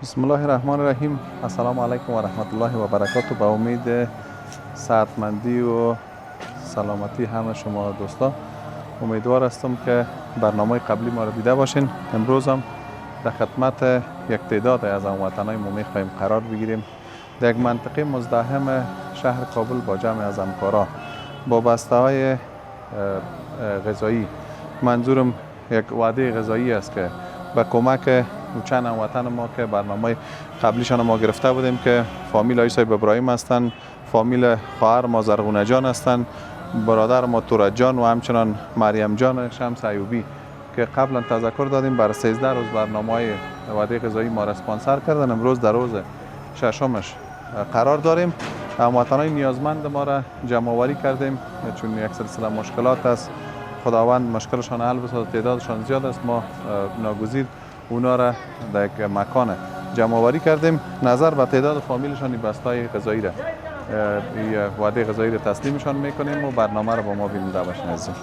بسم الله الرحمن الرحیم. السلام علیکم و رحمت الله و برکاته. به امید صحتمندی و سلامتی همه شما دوستان، امیدوار هستم که برنامه قبلی ما را دیده باشین. امروز هم در خدمت یک تعداد از هموطنان ما میخواهیم قرار بگیریم در یک منطقه مزدحم شهر کابل با جمع از همکارا با بسته های غذایی. منظورم یک وعده غذایی است که به کمک چند هموطن ما که برنامه قبلیشان ما گرفته بودیم که فامیل آقای صاحب ابراهیم هستند، فامیل خواهر ما زرغونه جان هستند، برادر ما تورج جان و همچنان مریم جان شمس ایوبی که قبلا تذکر دادیم برای 13 روز برنامه وعده غذایی ما را اسپانسر کردن. امروز در روز ششمش قرار داریم. هموطنان نیازمند ما را جمع آوری کردیم چون یک سلسله مشکلات است. خداوند مشکلشان حل بسازد. تعدادشان زیاد است. ما ناگزیر اونا را در یک مکان جمع آوری کردیم. نظر به تعداد فامیلشان بسته‌های غذایی را وعده غذایی را تسلیمشان میکنیم و برنامه را با ما بیننده باشین عزیزان.